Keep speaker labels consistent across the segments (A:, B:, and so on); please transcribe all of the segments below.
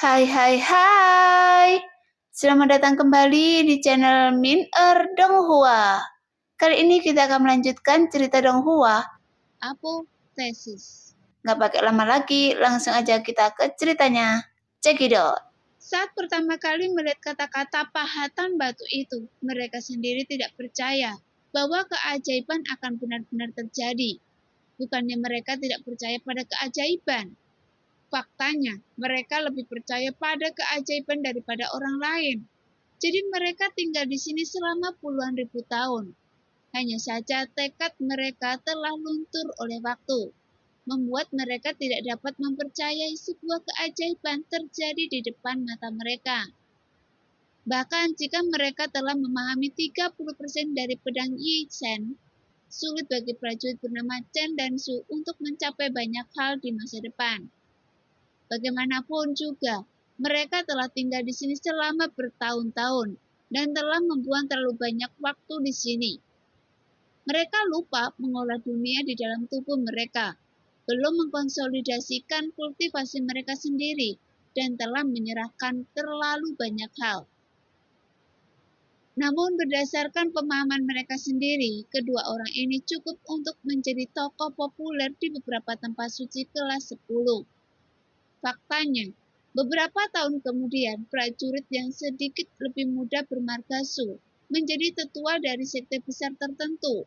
A: Hai hai hai. Selamat datang kembali di channel Min Donghua. Kali ini kita akan melanjutkan cerita Donghua.
B: Apoteosis.
A: Nggak pakai lama lagi, langsung aja kita ke ceritanya. Check it out.
B: Saat pertama kali melihat kata-kata pahatan batu itu, mereka sendiri tidak percaya bahwa keajaiban akan benar-benar terjadi. Bukannya mereka tidak percaya pada keajaiban. Faktanya, mereka lebih percaya pada keajaiban daripada orang lain. Jadi mereka tinggal di sini selama puluhan ribu tahun. Hanya saja tekad mereka telah luntur oleh waktu, membuat mereka tidak dapat mempercayai sebuah keajaiban terjadi di depan mata mereka. Bahkan jika mereka telah memahami 30% dari pedang Yi Shen, sulit bagi prajurit bernama Chen dan Su untuk mencapai banyak hal di masa depan. Bagaimanapun juga, mereka telah tinggal di sini selama bertahun-tahun dan telah membuang terlalu banyak waktu di sini. Mereka lupa mengolah dunia di dalam tubuh mereka, belum mengkonsolidasikan kultivasi mereka sendiri, dan telah menyerahkan terlalu banyak hal. Namun berdasarkan pemahaman mereka sendiri, kedua orang ini cukup untuk menjadi tokoh populer di beberapa tempat suci kelas 10. Faktanya, beberapa tahun kemudian, prajurit yang sedikit lebih muda bermargasu menjadi tetua dari sekte besar tertentu.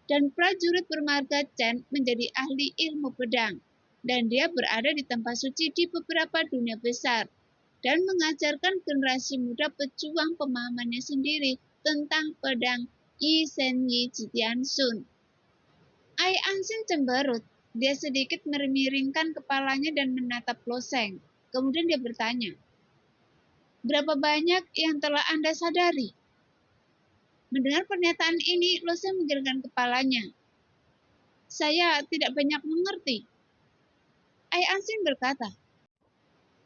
B: Dan prajurit bermarga Chen menjadi ahli ilmu pedang, dan dia berada di tempat suci di beberapa dunia besar, dan mengajarkan generasi muda pejuang pemahamannya sendiri tentang pedang Yi Shen Yi Jitian Sun. Ai Ansin cemberut. Dia sedikit memiringkan kepalanya dan menatap Lo Sheng. Kemudian dia bertanya, "Berapa banyak yang telah Anda sadari?" Mendengar pernyataan ini, Lo Sheng menggelengkan kepalanya. "Saya tidak banyak mengerti." Ai Ansin berkata,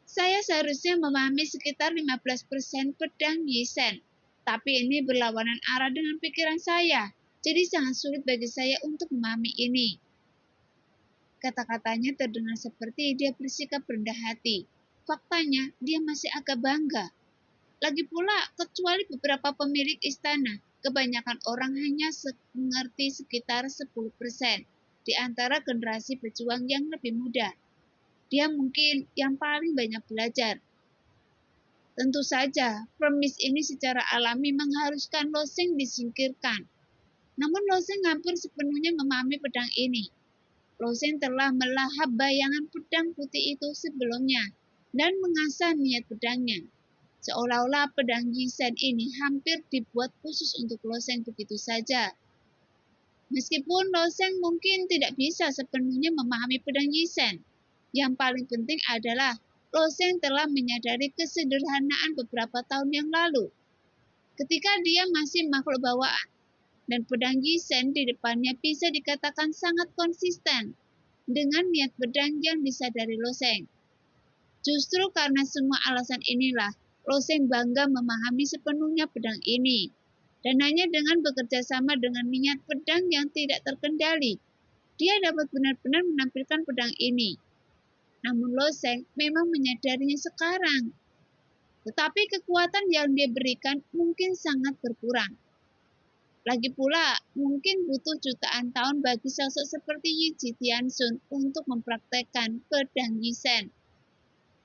B: "Saya seharusnya memahami sekitar 15% pedang Yi Shen, tapi ini berlawanan arah dengan pikiran saya, jadi sangat sulit bagi saya untuk memahami ini." Kata-katanya terdengar seperti dia bersikap rendah hati. Faktanya, dia masih agak bangga. Lagi pula, kecuali beberapa pemilik istana, kebanyakan orang hanya mengerti sekitar 10% di antara generasi pejuang yang lebih muda. Dia mungkin yang paling banyak belajar. Tentu saja, premis ini secara alami mengharuskan Lo Sheng disingkirkan. Namun Lo Sheng hampir sepenuhnya memahami pedang ini. Lo Sheng telah melahap bayangan pedang putih itu sebelumnya dan mengasah niat pedangnya. Seolah-olah pedang Yi Shen ini hampir dibuat khusus untuk Lo Sheng begitu saja. Meskipun Lo Sheng mungkin tidak bisa sepenuhnya memahami pedang Yi Shen, yang paling penting adalah Lo Sheng telah menyadari kesederhanaan beberapa tahun yang lalu. Ketika dia masih makhluk bawaan, dan pedang Yi Shen di depannya bisa dikatakan sangat konsisten dengan niat pedang yang disadari Lo Sheng. Justru karena semua alasan inilah, Lo Sheng bangga memahami sepenuhnya pedang ini. Dan hanya dengan bekerja sama dengan niat pedang yang tidak terkendali, dia dapat benar-benar menampilkan pedang ini. Namun Lo Sheng memang menyadarinya sekarang. Tetapi kekuatan yang dia berikan mungkin sangat berkurang. Lagi pula, mungkin butuh jutaan tahun bagi sosok seperti Yi Jitian Sun untuk mempraktekkan pedang Yi Shen.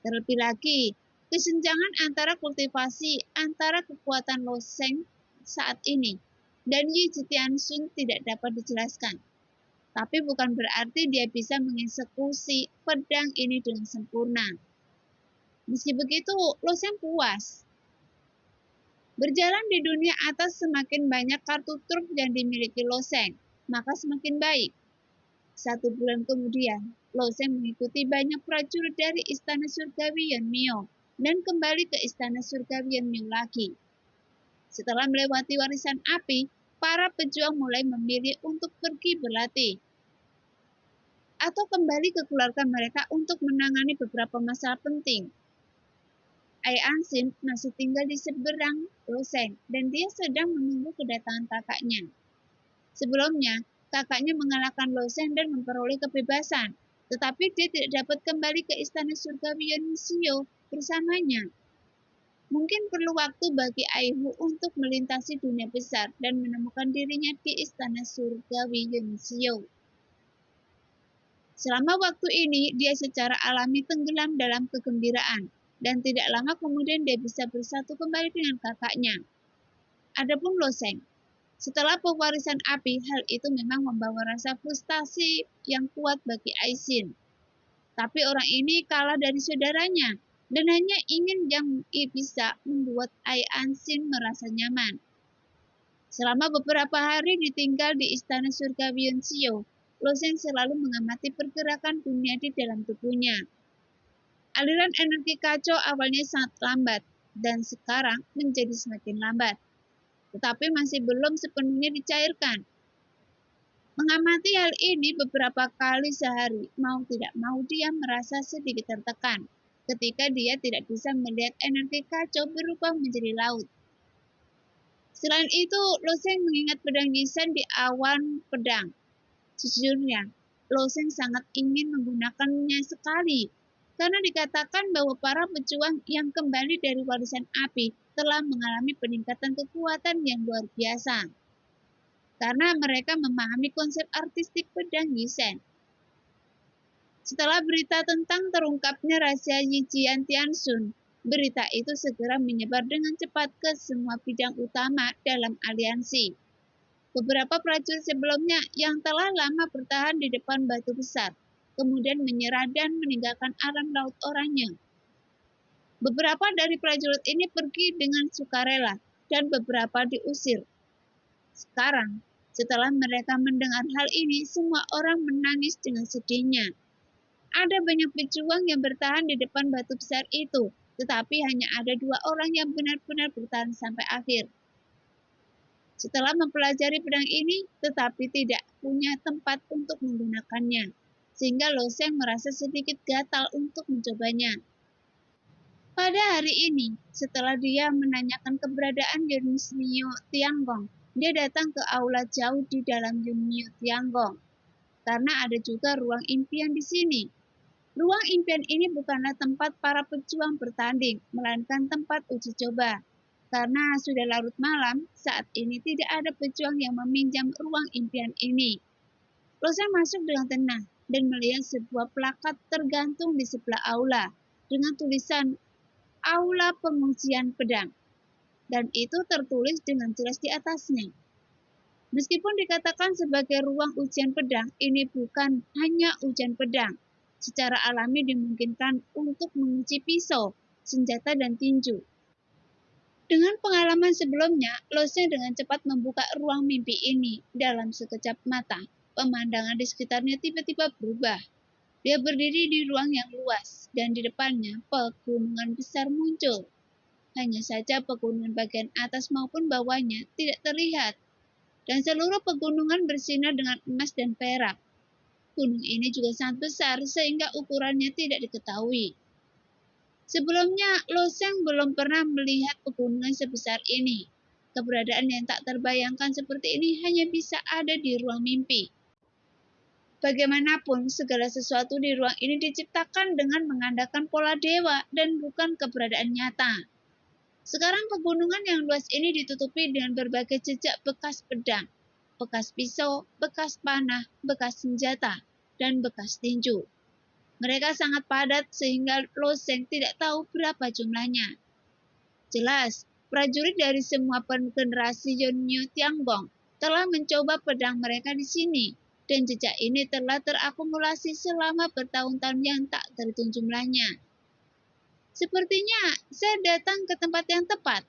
B: Terlebih lagi, kesenjangan antara kultivasi antara kekuatan Lo Sheng saat ini dan Yi Jitian Sun tidak dapat dijelaskan. Tapi bukan berarti dia bisa mengeksekusi pedang ini dengan sempurna. Meski begitu, Lo Sheng puas. Berjalan di dunia atas, semakin banyak kartu truf yang dimiliki Lo Sheng, maka semakin baik. 1 bulan kemudian, Lo Sheng mengikuti banyak prajurit dari Istana Surgawi Yanmyo dan kembali ke Istana Surgawi Yanmyo lagi. Setelah melewati warisan api, para pejuang mulai memilih untuk pergi berlatih atau kembali ke keluarga mereka untuk menangani beberapa masalah penting. Ai Ansin masih tinggal di seberang Lo Sheng dan dia sedang menunggu kedatangan kakaknya. Sebelumnya, kakaknya mengalahkan Lo Sheng dan memperoleh kebebasan, tetapi dia tidak dapat kembali ke Istana Surgawi Yanmyo bersamanya. Mungkin perlu waktu bagi Aihu untuk melintasi dunia besar dan menemukan dirinya di istana surgawi Yunxiu. Selama waktu ini, dia secara alami tenggelam dalam kegembiraan, dan tidak lama kemudian dia bisa bersatu kembali dengan kakaknya. Adapun Lo Sheng, setelah pewarisan api, hal itu memang membawa rasa frustasi yang kuat bagi Aisin. Tapi orang ini kalah dari saudaranya, dan hanya ingin yang bisa membuat Ai Ansin merasa nyaman. Selama beberapa hari ditinggal di istana surgawi Yunxiu, Lo Sheng selalu mengamati pergerakan dunia di dalam tubuhnya. Aliran energi kacau awalnya sangat lambat, dan sekarang menjadi semakin lambat, tetapi masih belum sepenuhnya dicairkan. Mengamati hal ini beberapa kali sehari, mau tidak mau dia merasa sedikit tertekan ketika dia tidak bisa melihat energi kacau berubah menjadi laut. Selain itu, Lo Sheng mengingat pedang Yisan di awan pedang. Sejujurnya, Lo Sheng sangat ingin menggunakannya sekali, karena dikatakan bahwa para pejuang yang kembali dari warisan api telah mengalami peningkatan kekuatan yang luar biasa. Karena mereka memahami konsep artistik pedang Yisen. Setelah berita tentang terungkapnya rahasia Yijian Tianxun, berita itu segera menyebar dengan cepat ke semua bidang utama dalam aliansi. Beberapa prajurit sebelumnya yang telah lama bertahan di depan batu besar, kemudian menyerah dan meninggalkan alam laut oranye. Beberapa dari prajurit ini pergi dengan sukarela dan beberapa diusir. Sekarang, setelah mereka mendengar hal ini, semua orang menangis dengan sedihnya. Ada banyak pejuang yang bertahan di depan batu besar itu, tetapi hanya ada 2 orang yang benar-benar bertahan sampai akhir. Setelah mempelajari pedang ini, tetapi tidak punya tempat untuk menggunakannya, sehingga Lo Sheng merasa sedikit gatal untuk mencobanya. Pada hari ini, setelah dia menanyakan keberadaan Yunxiu Tiangong, dia datang ke aula jauh di dalam Yunxiu Tiangong, karena ada juga ruang impian di sini. Ruang impian ini bukanlah tempat para pejuang bertanding, melainkan tempat uji coba. Karena sudah larut malam, saat ini tidak ada pejuang yang meminjam ruang impian ini. Lo Sheng masuk dengan tenang dan melihat sebuah plakat tergantung di sebelah aula dengan tulisan Aula Pengujian Pedang, dan itu tertulis dengan jelas di atasnya. Meskipun dikatakan sebagai ruang ujian pedang, ini bukan hanya ujian pedang. Secara alami dimungkinkan untuk menguji pisau, senjata, dan tinju. Dengan pengalaman sebelumnya, Lo Sheng dengan cepat membuka ruang mimpi ini. Dalam sekejap mata, pemandangan di sekitarnya tiba-tiba berubah. Dia berdiri di ruang yang luas, dan di depannya pegunungan besar muncul. Hanya saja pegunungan bagian atas maupun bawahnya tidak terlihat, dan seluruh pegunungan bersinar dengan emas dan perak. Gunung ini juga sangat besar sehingga ukurannya tidak diketahui. Sebelumnya, Lo Sheng belum pernah melihat pegunungan sebesar ini. Keberadaan yang tak terbayangkan seperti ini hanya bisa ada di ruang mimpi. Bagaimanapun, segala sesuatu di ruang ini diciptakan dengan mengandalkan pola dewa dan bukan keberadaan nyata. Sekarang pegunungan yang luas ini ditutupi dengan berbagai jejak bekas pedang, bekas pisau, bekas panah, bekas senjata, dan bekas tinju. Mereka sangat padat sehingga Lo Sheng tidak tahu berapa jumlahnya. Jelas, prajurit dari semua generasi Yunxiu Tiangong telah mencoba pedang mereka di sini, dan jejak ini telah terakumulasi selama bertahun-tahun yang tak terhitung jumlahnya. Sepertinya saya datang ke tempat yang tepat.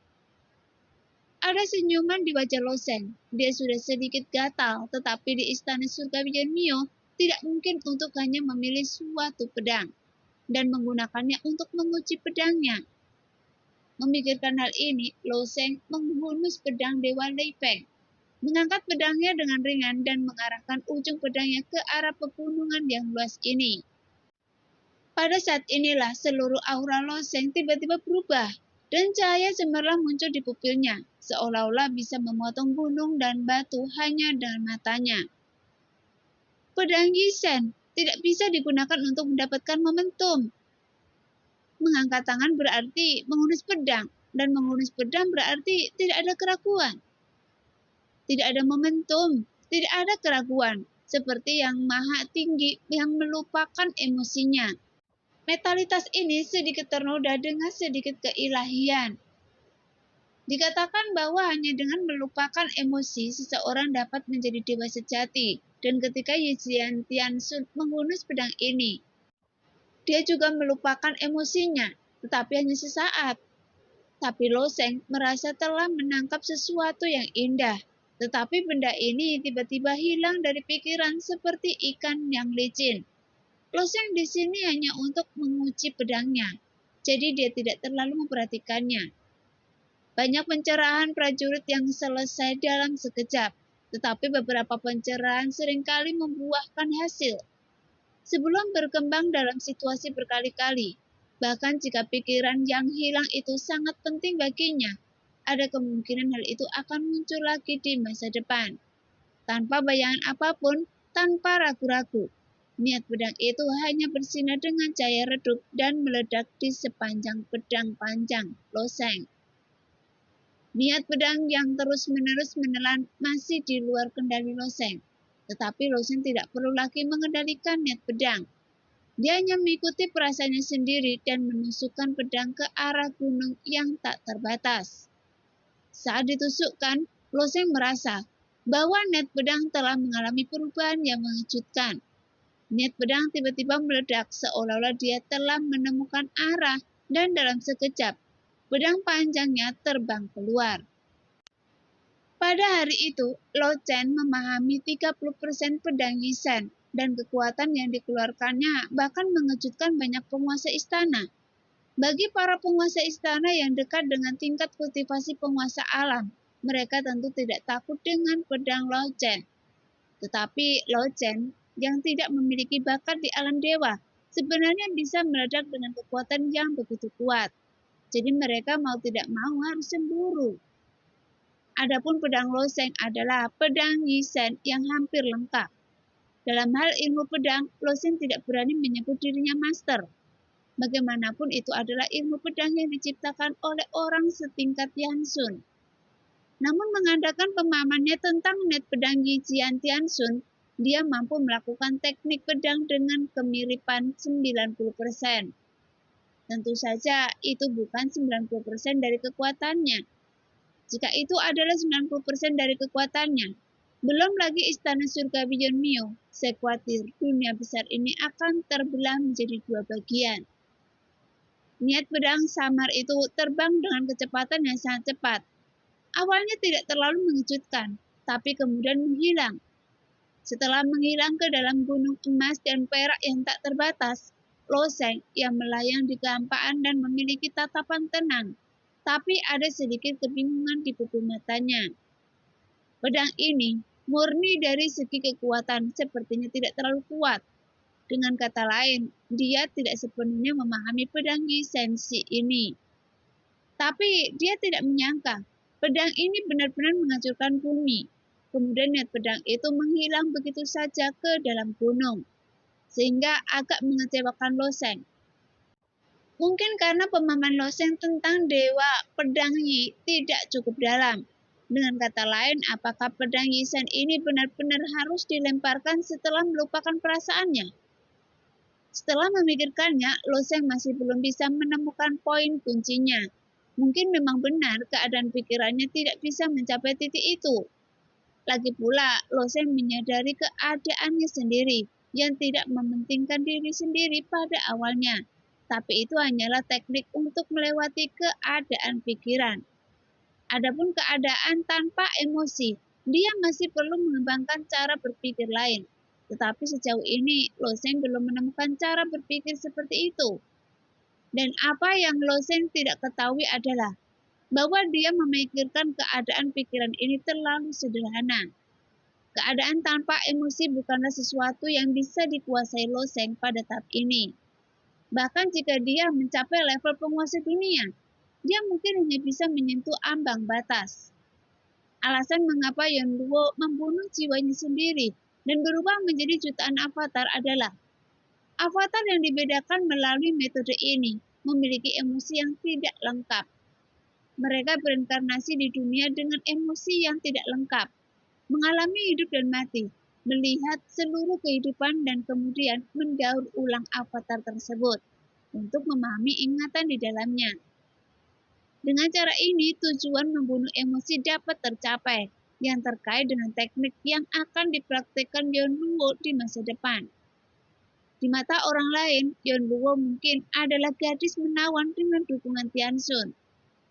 B: Ada senyuman di wajah Lo Sheng. Dia sudah sedikit gatal, tetapi di istana surgawi Yunxiu tidak mungkin untuk hanya memilih suatu pedang dan menggunakannya untuk menguji pedangnya. Memikirkan hal ini, Lo Sheng menghunus pedang Dewa Lei Peng, mengangkat pedangnya dengan ringan dan mengarahkan ujung pedangnya ke arah pegunungan yang luas ini. Pada saat inilah seluruh aura Lo Sheng tiba-tiba berubah, dan cahaya cemerlang muncul di pupilnya, seolah-olah bisa memotong gunung dan batu hanya dengan matanya. Pedang Yisen tidak bisa digunakan untuk mendapatkan momentum. Mengangkat tangan berarti menghunus pedang, dan menghunus pedang berarti tidak ada keraguan, tidak ada momentum, tidak ada keraguan, seperti yang maha tinggi yang melupakan emosinya. Metalitas ini sedikit ternoda dengan sedikit keilahian. Dikatakan bahwa hanya dengan melupakan emosi, seseorang dapat menjadi dewa sejati. Dan ketika Yijian Tianxun menghunus pedang ini, dia juga melupakan emosinya, tetapi hanya sesaat. Tapi Lo Sheng merasa telah menangkap sesuatu yang indah. Tetapi benda ini tiba-tiba hilang dari pikiran seperti ikan yang licin. Lo Sheng di sini hanya untuk menguji pedangnya, jadi dia tidak terlalu memperhatikannya. Banyak pencerahan prajurit yang selesai dalam sekejap, tetapi beberapa pencerahan seringkali membuahkan hasil. Sebelum berkembang dalam situasi berkali-kali, bahkan jika pikiran yang hilang itu sangat penting baginya, ada kemungkinan hal itu akan muncul lagi di masa depan. Tanpa bayangan apapun, tanpa ragu-ragu, niat pedang itu hanya bersinar dengan cahaya redup dan meledak di sepanjang pedang panjang Lo Sheng. Niat pedang yang terus-menerus menelan masih di luar kendali Lo Sheng. Tetapi Lo Sheng tidak perlu lagi mengendalikan niat pedang. Dia hanya mengikuti perasaannya sendiri dan menusukkan pedang ke arah gunung yang tak terbatas. Saat ditusukkan, Lo Sheng merasa bahwa niat pedang telah mengalami perubahan yang mengejutkan. Niat pedang tiba-tiba meledak seolah-olah dia telah menemukan arah dan dalam sekejap, pedang panjangnya terbang keluar. Pada hari itu, Lo Chen memahami 30% pedang Yisen dan kekuatan yang dikeluarkannya bahkan mengejutkan banyak penguasa istana. Bagi para penguasa istana yang dekat dengan tingkat kultivasi penguasa alam, mereka tentu tidak takut dengan pedang Lo Chen. Tetapi Lo Chen yang tidak memiliki bakat di alam dewa sebenarnya bisa meledak dengan kekuatan yang begitu kuat. Jadi mereka mau tidak mau harus cemburu. Adapun pedang Lo Sheng adalah pedang Yisen yang hampir lengkap. Dalam hal ilmu pedang, Lo Sheng tidak berani menyebut dirinya master. Bagaimanapun itu adalah ilmu pedang yang diciptakan oleh orang setingkat Tianxun. Namun mengandalkan pemahamannya tentang niat pedang Yijian Tianxun, dia mampu melakukan teknik pedang dengan kemiripan 90%. Tentu saja itu bukan 90% dari kekuatannya. Jika itu adalah 90% dari kekuatannya, belum lagi istana surgawi Yunmyo, saya khawatir dunia besar ini akan terbelah menjadi dua bagian. Niat pedang samar itu terbang dengan kecepatan yang sangat cepat. Awalnya tidak terlalu mengejutkan, tapi kemudian menghilang. Setelah menghilang ke dalam gunung emas dan perak yang tak terbatas, Lo Sheng yang melayang di kehampaan dan memiliki tatapan tenang, tapi ada sedikit kebingungan di pupil matanya. Pedang ini murni dari segi kekuatan sepertinya tidak terlalu kuat. Dengan kata lain, dia tidak sepenuhnya memahami pedang Yisen ini. Tapi dia tidak menyangka pedang ini benar-benar menghancurkan bumi. Kemudian niat pedang itu menghilang begitu saja ke dalam gunung, sehingga agak mengecewakan Lo Sheng. Mungkin karena pemahaman Lo Sheng tentang dewa pedang Yi tidak cukup dalam. Dengan kata lain, apakah pedang Yisen ini benar-benar harus dilemparkan setelah melupakan perasaannya? Setelah memikirkannya, Lo Sheng masih belum bisa menemukan poin kuncinya. Mungkin memang benar keadaan pikirannya tidak bisa mencapai titik itu. Lagi pula, Lo Sheng menyadari keadaannya sendiri yang tidak mementingkan diri sendiri pada awalnya. Tapi itu hanyalah teknik untuk melewati keadaan pikiran. Adapun keadaan tanpa emosi, dia masih perlu mengembangkan cara berpikir lain. Tetapi sejauh ini, Lo Sheng belum menemukan cara berpikir seperti itu. Dan apa yang Lo Sheng tidak ketahui adalah bahwa dia memikirkan keadaan pikiran ini terlalu sederhana. Keadaan tanpa emosi bukanlah sesuatu yang bisa dikuasai Lo Sheng pada tahap ini. Bahkan jika dia mencapai level penguasa dunia, dia mungkin hanya bisa menyentuh ambang batas. Alasan mengapa Yonduo membunuh jiwanya sendiri dan berubah menjadi jutaan avatar adalah avatar yang dibedakan melalui metode ini memiliki emosi yang tidak lengkap. Mereka berinkarnasi di dunia dengan emosi yang tidak lengkap, mengalami hidup dan mati, melihat seluruh kehidupan dan kemudian mendaur ulang avatar tersebut untuk memahami ingatan di dalamnya. Dengan cara ini, tujuan membunuh emosi dapat tercapai, yang terkait dengan teknik yang akan dipraktikkan Yon Luo di masa depan. Di mata orang lain, Yon Luo mungkin adalah gadis menawan dengan dukungan Tian Xun.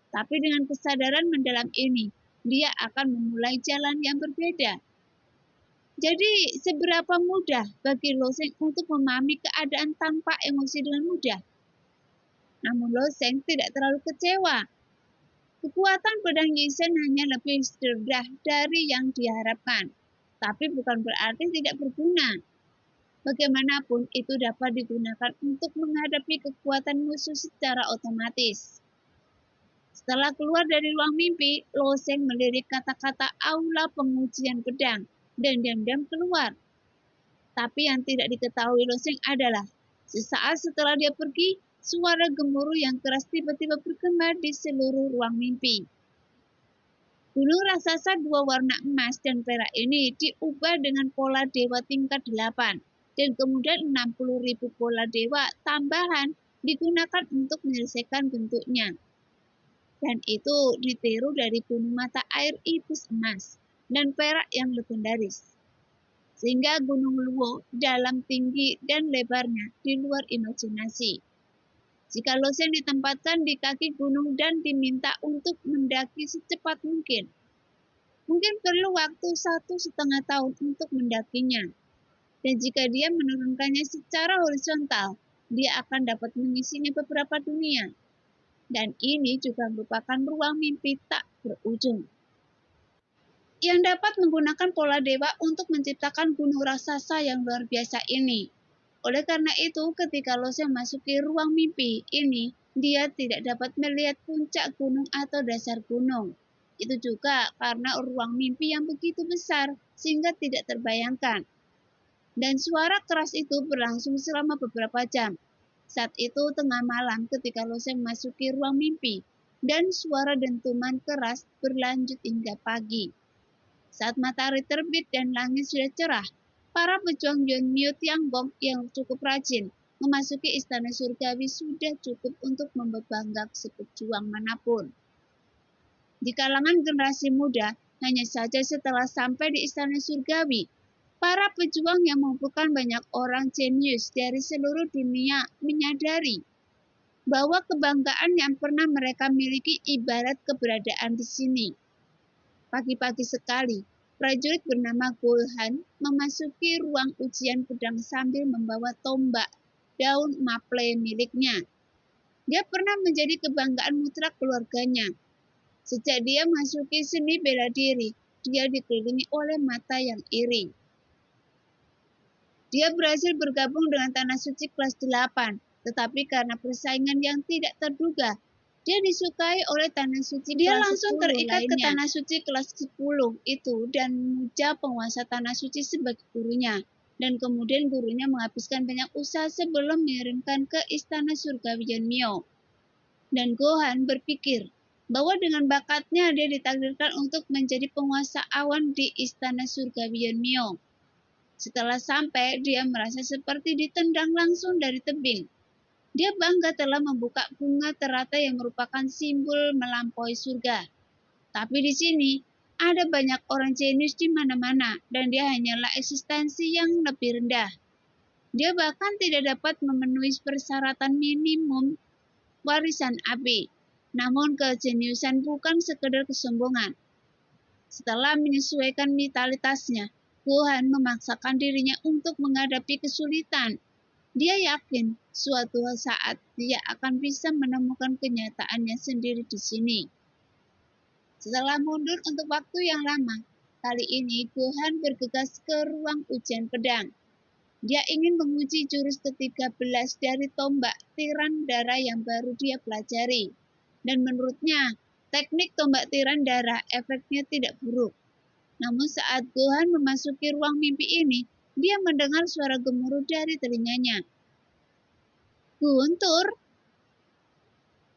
B: Tapi dengan kesadaran mendalam ini, dia akan memulai jalan yang berbeda. Jadi, seberapa mudah bagi Lo Sheng untuk memahami keadaan tanpa emosi dengan mudah? Namun Lo Sheng tidak terlalu kecewa. Kekuatan pedang Yisen hanya lebih rendah dari yang diharapkan, tapi bukan berarti tidak berguna. Bagaimanapun itu dapat digunakan untuk menghadapi kekuatan musuh secara otomatis. Setelah keluar dari ruang mimpi, Lo Sheng melirik kata-kata aula pengujian pedang dan diam-diam keluar. Tapi yang tidak diketahui Lo Sheng adalah, sesaat setelah dia pergi, suara gemuruh yang keras tiba-tiba bergema di seluruh ruang mimpi. Gunung raksasa dua warna emas dan perak ini diubah dengan pola dewa tingkat 8, dan kemudian 60.000 pola dewa tambahan digunakan untuk menyelesaikan bentuknya. Dan itu ditiru dari gunung mata air iblis emas dan perak yang legendaris. Sehingga Gunung Luo dalam tinggi dan lebarnya di luar imajinasi. Jika Lo Sheng ditempatkan di kaki gunung dan diminta untuk mendaki secepat mungkin perlu waktu 1,5 tahun untuk mendakinya. Dan jika dia menurunkannya secara horizontal, dia akan dapat mengisinya beberapa dunia. Dan ini juga merupakan ruang mimpi tak berujung, yang dapat menggunakan pola dewa untuk menciptakan gunung raksasa yang luar biasa ini. Oleh karena itu, ketika Lo Sheng memasuki ruang mimpi ini, dia tidak dapat melihat puncak gunung atau dasar gunung. Itu juga karena ruang mimpi yang begitu besar sehingga tidak terbayangkan. Dan suara keras itu berlangsung selama beberapa jam. Saat itu tengah malam ketika Lo Sheng memasuki ruang mimpi, dan suara dentuman keras berlanjut hingga pagi. Saat matahari terbit dan langit sudah cerah, para pejuang Yon Miu Tianggong yang cukup rajin memasuki istana surgawi sudah cukup untuk membanggakan sepejuang manapun. Di kalangan generasi muda, hanya saja setelah sampai di istana surgawi, para pejuang yang mengumpulkan banyak orang jenius dari seluruh dunia menyadari bahwa kebanggaan yang pernah mereka miliki ibarat keberadaan di sini. Pagi-pagi sekali, prajurit bernama Gulhan memasuki ruang ujian pedang sambil membawa tombak daun maple miliknya. Dia pernah menjadi kebanggaan mutlak keluarganya. Sejak dia memasuki seni bela diri, dia dikelilingi oleh mata yang iri. Dia berhasil bergabung dengan Tanah Suci kelas 8, tetapi karena persaingan yang tidak terduga, dia disukai oleh Tanah Suci
A: Dia
B: kelas
A: langsung
B: 10
A: terikat ke
B: lainnya.
A: Tanah Suci kelas 10 itu dan memuja penguasa Tanah Suci sebagai gurunya. Dan kemudian gurunya menghabiskan banyak usaha sebelum mengirimkan ke istana surgawi Yan Mio. Dan Gohan berpikir bahwa dengan bakatnya dia ditakdirkan untuk menjadi penguasa awan di istana surgawi Yan Mio. Setelah sampai, dia merasa seperti ditendang langsung dari tebing. Dia bangga telah membuka bunga teratai yang merupakan simbol melampaui surga. Tapi di sini, ada banyak orang jenius di mana-mana, dan dia hanyalah eksistensi yang lebih rendah. Dia bahkan tidak dapat memenuhi persyaratan minimum warisan Abi. Namun kejeniusan bukan sekedar kesombongan. Setelah menyesuaikan mentalitasnya, Gohan memaksakan dirinya untuk menghadapi kesulitan. Dia yakin suatu saat dia akan bisa menemukan kenyataannya sendiri di sini. Setelah mundur untuk waktu yang lama, kali ini Gohan bergegas ke ruang ujian pedang. Dia ingin menguji jurus ke-13 dari tombak tiran darah yang baru dia pelajari. Dan menurutnya, teknik tombak tiran darah efeknya tidak buruk. Namun saat Gohan memasuki ruang mimpi ini, dia mendengar suara gemuruh dari telinganya. Guntur,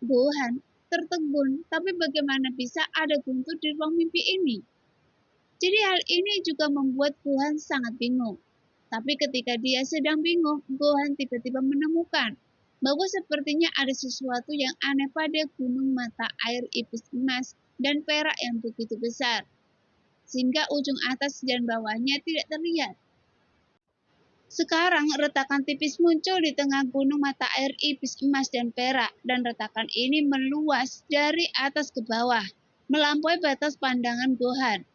A: Gohan tertegun, tapi bagaimana bisa ada Guntur di ruang mimpi ini? Jadi hal ini juga membuat Gohan sangat bingung. Tapi ketika dia sedang bingung, Gohan tiba-tiba menemukan bahwa sepertinya ada sesuatu yang aneh pada gunung mata air iblis emas dan perak yang begitu besar, sehingga ujung atas dan bawahnya tidak terlihat. Sekarang retakan tipis muncul di tengah gunung mata air iblis emas dan perak, dan retakan ini meluas dari atas ke bawah, melampaui batas pandangan Gohan.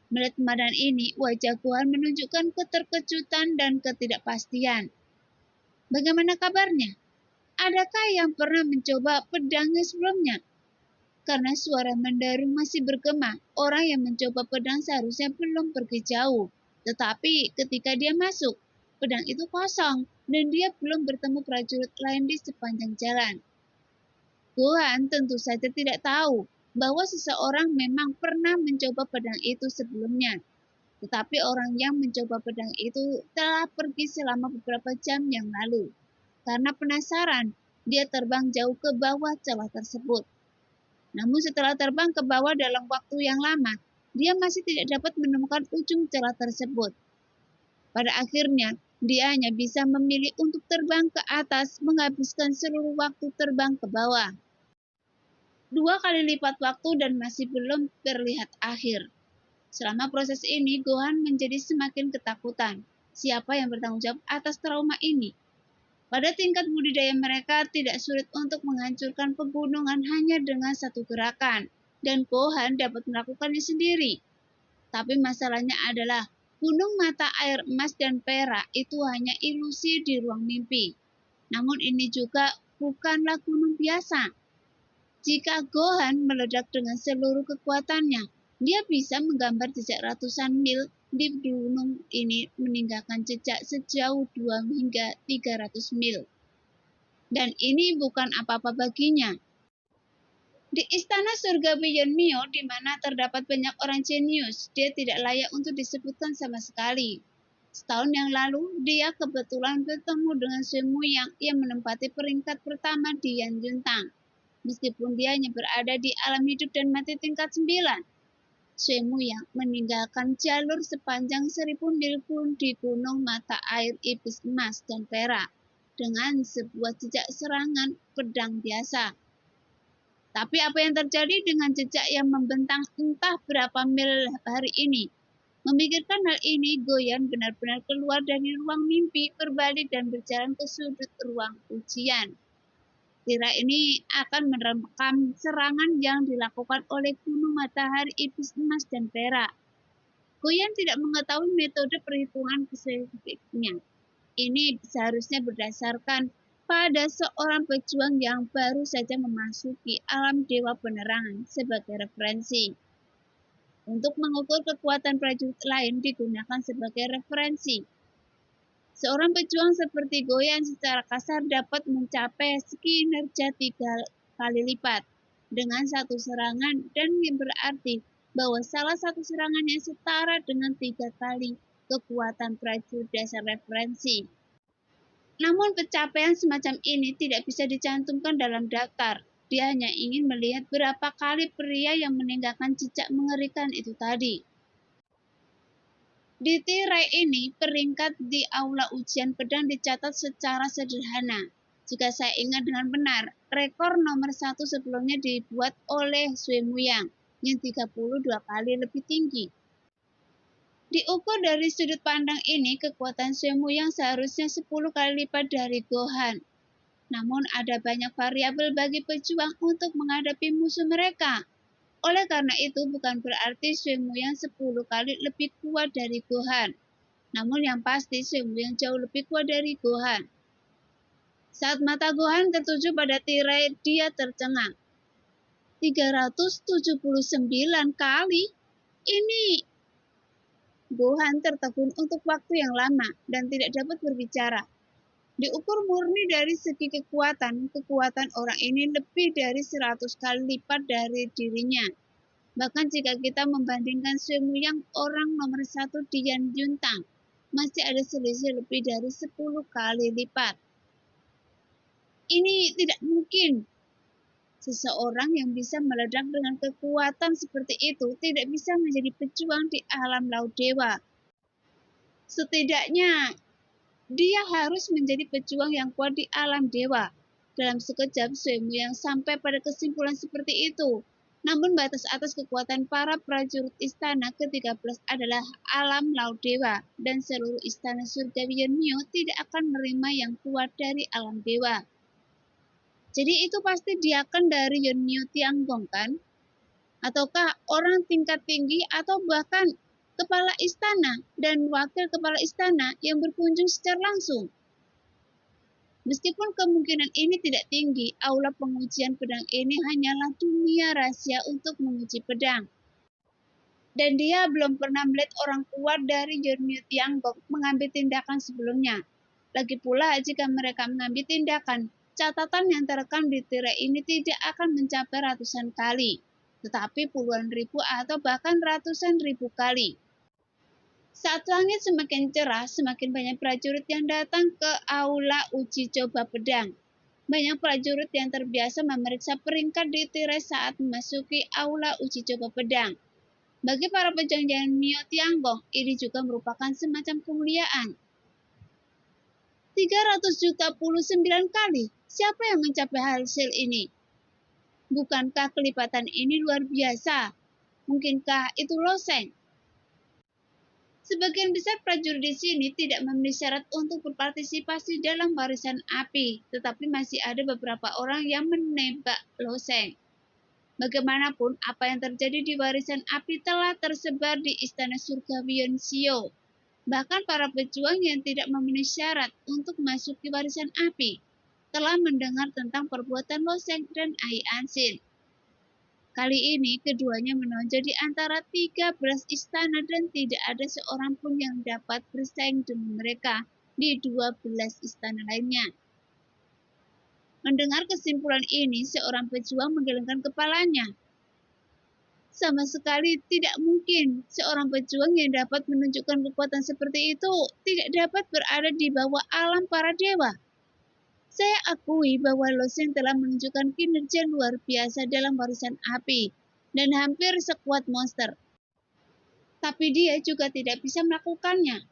A: Melihat pemandangan ini, wajah Gohan menunjukkan keterkejutan dan ketidakpastian. Bagaimana kabarnya? Adakah yang pernah mencoba pedangnya sebelumnya? Karena suara mendaru masih bergema, orang yang mencoba pedang seharusnya belum pergi jauh. Tetapi ketika dia masuk, pedang itu kosong dan dia belum bertemu prajurit lain di sepanjang jalan. Gohan tentu saja tidak tahu bahwa seseorang memang pernah mencoba pedang itu sebelumnya. Tetapi orang yang mencoba pedang itu telah pergi selama beberapa jam yang lalu. Karena penasaran, dia terbang jauh ke bawah celah tersebut. Namun setelah terbang ke bawah dalam waktu yang lama, dia masih tidak dapat menemukan ujung celah tersebut. Pada akhirnya, dia hanya bisa memilih untuk terbang ke atas, menghabiskan seluruh waktu terbang ke bawah. 2 kali lipat waktu dan masih belum terlihat akhir. Selama proses ini, Gohan menjadi semakin ketakutan. Siapa yang bertanggung jawab atas trauma ini? Pada tingkat budidaya mereka tidak sulit untuk menghancurkan pegunungan hanya dengan satu gerakan, dan Gohan dapat melakukannya sendiri. Tapi masalahnya adalah gunung mata air emas dan perak itu hanya ilusi di ruang mimpi. Namun ini juga bukanlah gunung biasa. Jika Gohan meledak dengan seluruh kekuatannya, dia bisa menggambar jejak ratusan mil di gunung ini, meninggalkan jejak sejauh 2 hingga 300 mil. Dan ini bukan apa-apa baginya. Di istana surga Beyond Mio, di mana terdapat banyak orang jenius, dia tidak layak untuk disebutkan sama sekali. Setahun yang lalu, dia kebetulan bertemu dengan Suemu yang menempati peringkat pertama di Yanjuntang. Meskipun dia hanya berada di alam hidup dan mati tingkat 9. Suemu yang meninggalkan jalur sepanjang 1000 mil pun di gunung mata air iblis emas dan perak dengan sebuah jejak serangan pedang biasa. Tapi apa yang terjadi dengan jejak yang membentang entah berapa mil hari ini? Memikirkan hal ini, Gohan benar-benar keluar dari ruang mimpi, berbalik dan berjalan ke sudut ruang ujian. Tira ini akan merekam serangan yang dilakukan oleh gunung matahari iblis emas dan perak. Gohan tidak mengetahui metode perhitungan spesifiknya. Ini seharusnya berdasarkan pada seorang pejuang yang baru saja memasuki alam dewa penerangan sebagai referensi. Untuk mengukur kekuatan prajurit lain digunakan sebagai referensi. Seorang pejuang seperti Gohan secara kasar dapat mencapai kinerja 3 kali lipat dengan satu serangan, dan berarti bahwa salah satu serangannya setara dengan 3 kali kekuatan prajurit dasar referensi. Namun pencapaian semacam ini tidak bisa dicantumkan dalam daftar. Dia hanya ingin melihat berapa kali pria yang meninggalkan jejak mengerikan itu tadi. Di tirai ini, peringkat di aula ujian pedang dicatat secara sederhana. Jika saya ingat dengan benar, rekor nomor 1 sebelumnya dibuat oleh Suemu yang 32 kali lebih tinggi. Diukur dari sudut pandang ini, kekuatan Suemu yang seharusnya 10 kali lipat dari Gohan. Namun ada banyak variabel bagi pejuang untuk menghadapi musuh mereka. Oleh karena itu, bukan berarti Suemu yang 10 kali lebih kuat dari Gohan. Namun yang pasti Suemu yang jauh lebih kuat dari Gohan. Saat mata Gohan tertuju pada tirai, dia tercengang. 379 kali? Ini... Gohan tertegun untuk waktu yang lama dan tidak dapat berbicara. Diukur murni dari segi kekuatan orang ini lebih dari 100 kali lipat dari dirinya. Bahkan jika kita membandingkan Suemu yang orang nomor 1 di Yanjuntang, masih ada selisih lebih dari 10 kali lipat. Ini tidak mungkin. Seseorang yang bisa meledak dengan kekuatan seperti itu tidak bisa menjadi pejuang di alam laut dewa. Setidaknya, dia harus menjadi pejuang yang kuat di alam dewa. Dalam sekejap, Suemu yang sampai pada kesimpulan seperti itu. Namun batas atas kekuatan para prajurit istana ke-13 adalah alam laut dewa, dan seluruh istana surgawi Yeonmyo tidak akan menerima yang kuat dari alam dewa. Jadi itu pasti diaken dari Yeonmyo Tianggong kan? Ataukah orang tingkat tinggi atau bahkan kepala istana dan wakil kepala istana yang berkunjung secara langsung? Meskipun kemungkinan ini tidak tinggi, aula pengujian pedang ini hanyalah dunia rahasia untuk menguji pedang. Dan dia belum pernah melihat orang kuat dari Yeonmyo Tianggong mengambil tindakan sebelumnya. Lagi pula, jika mereka mengambil tindakan, catatan yang terekam di tirai ini tidak akan mencapai ratusan kali, tetapi puluhan ribu atau bahkan ratusan ribu kali. Saat langit semakin cerah, semakin banyak prajurit yang datang ke aula uji coba pedang. Banyak prajurit yang terbiasa memeriksa peringkat di tirai saat memasuki aula uji coba pedang. Bagi para pejuang Yeonmyo Tianggong, ini juga merupakan semacam kemuliaan. 300.000.000 kali. Siapa yang mencapai hasil ini? Bukankah kelipatan ini luar biasa? Mungkinkah itu loseng? Sebagian besar prajurit di sini tidak memenuhi syarat untuk berpartisipasi dalam barisan api, tetapi masih ada beberapa orang yang menembak loseng. Bagaimanapun, apa yang terjadi di barisan api telah tersebar di Istana Surgawi Yeonseo. Bahkan para pejuang yang tidak memenuhi syarat untuk memasuki barisan api telah mendengar tentang perbuatan loseng dan Ai Ansin. Kali ini keduanya menonjol di antara 13 istana dan tidak ada seorang pun yang dapat bersaing dengan mereka di 12 istana lainnya. Mendengar kesimpulan ini, seorang pejuang menggelengkan kepalanya. Sama sekali tidak mungkin seorang pejuang yang dapat menunjukkan kekuatan seperti itu tidak dapat berada di bawah alam para dewa. Saya akui bahwa Loseng telah menunjukkan kinerja luar biasa dalam barisan api dan hampir sekuat monster. Tapi dia juga tidak bisa melakukannya.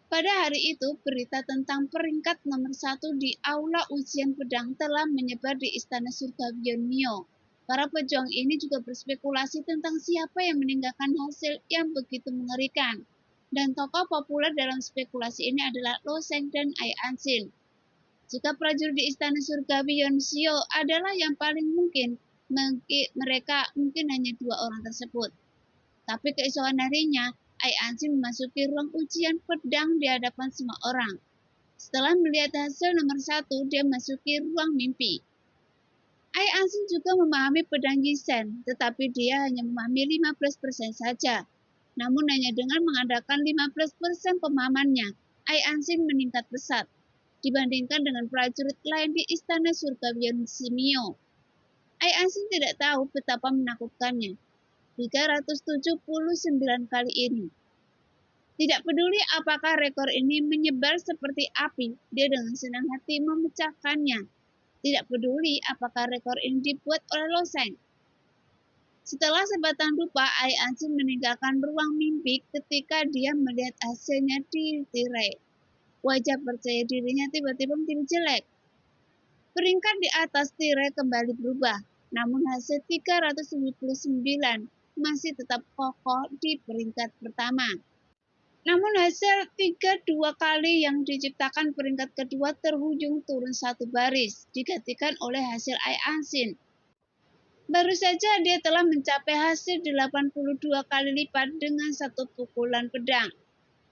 A: Pada hari itu, berita tentang peringkat nomor 1 di aula ujian pedang telah menyebar di Istana Surgawi Yeonmyo. Para pejuang ini juga berspekulasi tentang siapa yang meninggalkan hasil yang begitu mengerikan. Dan tokoh populer dalam spekulasi ini adalah Loseng dan Ai Ansin. Jika prajurit di Istana Surgawi Yeonseo adalah yang paling mungkin, mereka mungkin hanya 2 orang tersebut. Tapi keesokan harinya, Ai Ansin memasuki ruang ujian pedang di hadapan semua orang. Setelah melihat hasil nomor 1, dia memasuki ruang mimpi. Ai Ansin juga memahami pedang Yisen, tetapi dia hanya memahami 15% saja. Namun hanya dengan mengandalkan 15% pemahamannya, Ai Ansin meningkat pesat dibandingkan dengan prajurit lain di Istana Surgawi Yeonmyo. Ai Ansin tidak tahu betapa menakutkannya. 379 kali ini. Tidak peduli apakah rekor ini menyebar seperti api, dia dengan senang hati memecahkannya. Tidak peduli apakah rekor ini dibuat oleh Loseng. Setelah sebatang dupa, Ai Ansin meninggalkan ruang mimpi ketika dia melihat hasilnya di tirai. Wajah percaya dirinya tiba-tiba menjadi jelek. Peringkat di atas tirai kembali berubah, namun hasil 379 masih tetap kokoh di peringkat pertama. Namun hasil 32 kali yang diciptakan peringkat kedua terhujung turun 1 baris, digantikan oleh hasil Ai Ansin. Baru saja dia telah mencapai hasil 82 kali lipat dengan 1 pukulan pedang.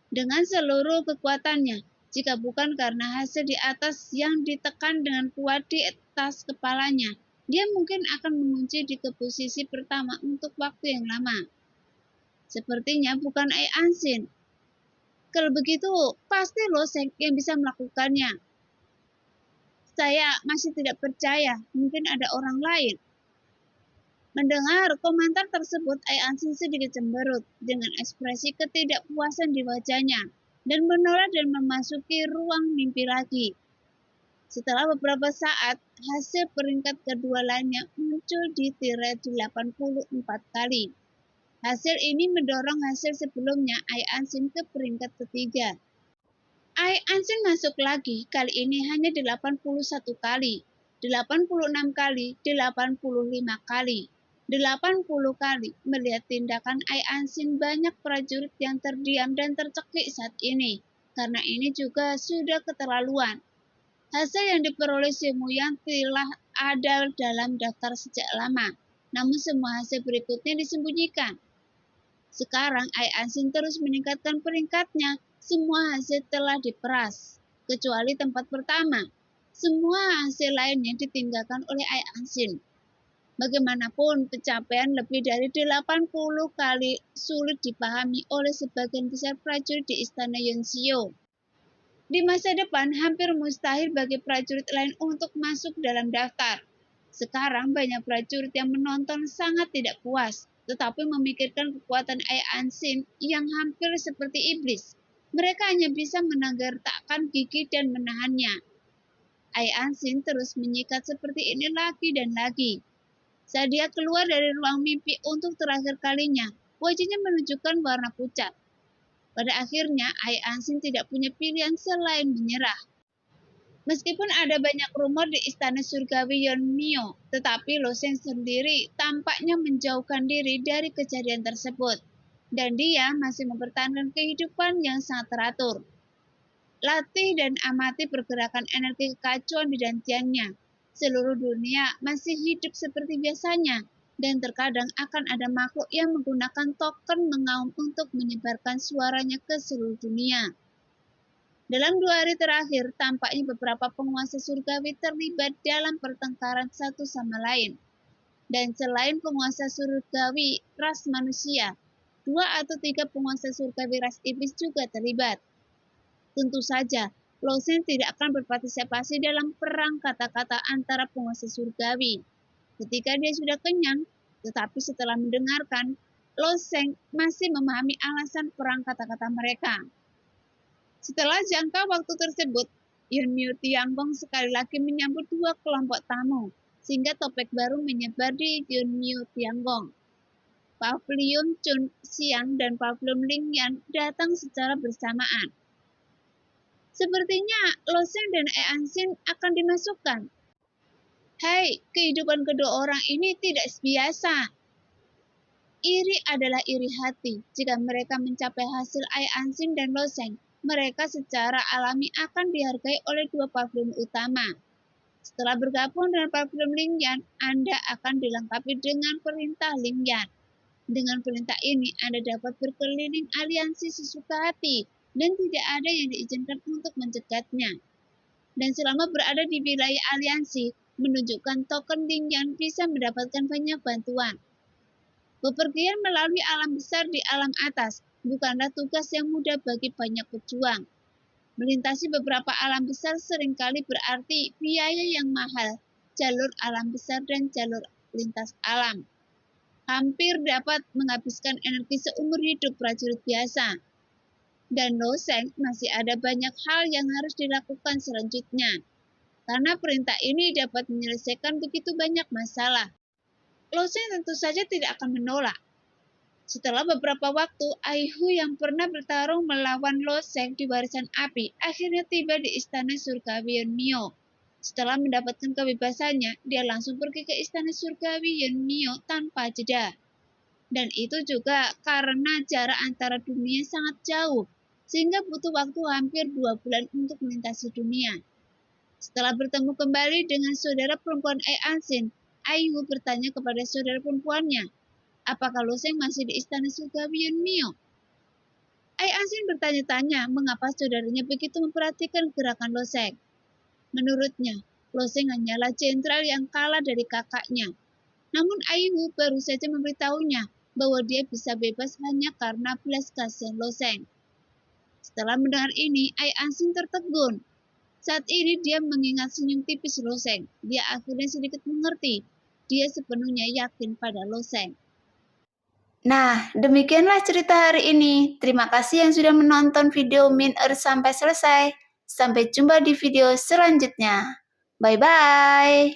A: Dengan seluruh kekuatannya, jika bukan karena hasil di atas yang ditekan dengan kuat di atas kepalanya, dia mungkin akan mengunci di posisi pertama untuk waktu yang lama. Sepertinya bukan Ai Ansin. Kalau begitu, pasti Loseng yang bisa melakukannya. Saya masih tidak percaya, mungkin ada orang lain. Mendengar komentar tersebut, Ai Ansin sedikit cemberut dengan ekspresi ketidakpuasan di wajahnya dan menolak dan memasuki ruang mimpi lagi. Setelah beberapa saat, hasil peringkat kedua lainnya muncul di tiret 84 kali. Hasil ini mendorong hasil sebelumnya Ai Ansin ke peringkat ketiga. Ai Ansin masuk lagi, kali ini hanya 81 kali, 86 kali, 85 kali, 80 kali. Melihat tindakan Ai Ansin, banyak prajurit yang terdiam dan tercekik saat ini, karena ini juga sudah keterlaluan. Hasil yang diperoleh Simo yang telah ada dalam daftar sejak lama, namun semua hasil berikutnya disembunyikan. Sekarang Ai Ansin terus meningkatkan peringkatnya. Semua hasil telah diperas, kecuali tempat pertama. Semua hasil lainnya ditinggalkan oleh Ai Ansin. Bagaimanapun, pencapaian lebih dari 80 kali sulit dipahami oleh sebagian besar prajurit di Istana Yonseo. Di masa depan, hampir mustahil bagi prajurit lain untuk masuk dalam daftar. Sekarang banyak prajurit yang menonton sangat tidak puas, tetapi memikirkan kekuatan Ai Ansin yang hampir seperti iblis. Mereka hanya bisa menegakkan gigi dan menahannya. Ai Ansin terus menyikat seperti ini lagi dan lagi. Saat dia keluar dari ruang mimpi untuk terakhir kalinya, wajahnya menunjukkan warna pucat. Pada akhirnya, Ai Ansin tidak punya pilihan selain menyerah. Meskipun ada banyak rumor di Istana Surgawi Yeonmyo, tetapi Lo Sheng sendiri tampaknya menjauhkan diri dari kejadian tersebut. Dan dia masih mempertahankan kehidupan yang sangat teratur. Latih dan amati pergerakan energi kekacauan di dantiannya. Seluruh dunia masih hidup seperti biasanya, dan terkadang akan ada makhluk yang menggunakan token mengaum untuk menyebarkan suaranya ke seluruh dunia. Dalam 2 hari terakhir, tampaknya beberapa penguasa surgawi terlibat dalam pertengkaran satu sama lain. Dan selain penguasa surgawi ras manusia, 2 atau 3 penguasa surgawi ras iblis juga terlibat. Tentu saja, Lo Sheng tidak akan berpartisipasi dalam perang kata-kata antara penguasa surgawi. Ketika dia sudah kenyang, tetapi setelah mendengarkan, Lo Sheng masih memahami alasan perang kata-kata mereka. Setelah jangka waktu tersebut, Yeonmyo Tianggong sekali lagi menyambut 2 kelompok tamu, sehingga topik baru menyebar di Yeonmyo Tianggong. Pavilion Chun Xiang dan Pavilion Lingyan datang secara bersamaan. Sepertinya Lo Sheng dan Ai Ansin akan dimasukkan. Hai, kehidupan kedua orang ini tidak biasa. Iri adalah iri hati. Jika mereka mencapai hasil Ai Ansin dan Lo Sheng, mereka secara alami akan dihargai oleh 2 pavilion utama. Setelah bergabung dengan pavilion Lingyan, Anda akan dilengkapi dengan perintah Lingyan. Dengan perintah ini, Anda dapat berkeliling aliansi sesuka hati dan tidak ada yang diizinkan untuk mencegatnya. Dan selama berada di wilayah aliansi, menunjukkan token Lingyan bisa mendapatkan banyak bantuan. Bepergian melalui alam besar di alam atas bukanlah tugas yang mudah bagi banyak pejuang. Melintasi beberapa alam besar seringkali berarti biaya yang mahal, jalur alam besar dan jalur lintas alam. Hampir dapat menghabiskan energi seumur hidup prajurit biasa. Dan Lo Sheng masih ada banyak hal yang harus dilakukan selanjutnya. Karena perintah ini dapat menyelesaikan begitu banyak masalah. Lo Sheng tentu saja tidak akan menolak. Setelah beberapa waktu, Ai Hu yang pernah bertarung melawan Lo Sheng di Warisan Api akhirnya tiba di Istana Surgawi Yeonmyo. Setelah mendapatkan kebebasannya, dia langsung pergi ke Istana Surgawi Yeonmyo tanpa jeda. Dan itu juga karena jarak antara dunia sangat jauh, sehingga butuh waktu hampir 2 bulan untuk melintasi dunia. Setelah bertemu kembali dengan saudara perempuan Ai Ansin, Ai Hu bertanya kepada saudara perempuannya, apakah Lo Sheng masih di Istana Surgawi Yeonmyo? Ai Ansin bertanya-tanya mengapa saudaranya begitu memperhatikan gerakan Lo Sheng. Menurutnya, Lo Sheng hanyalah jenderal yang kalah dari kakaknya. Namun Ai Hu baru saja memberitahunya bahwa dia bisa bebas hanya karena belas kasihan Lo Sheng. Setelah mendengar ini, Ai Ansin tertegun. Saat ini dia mengingat senyum tipis Lo Sheng. Dia akhirnya sedikit mengerti. Dia sepenuhnya yakin pada Lo Sheng. Nah, demikianlah cerita hari ini. Terima kasih yang sudah menonton video Min Earth sampai selesai. Sampai jumpa di video selanjutnya.
B: Bye-bye.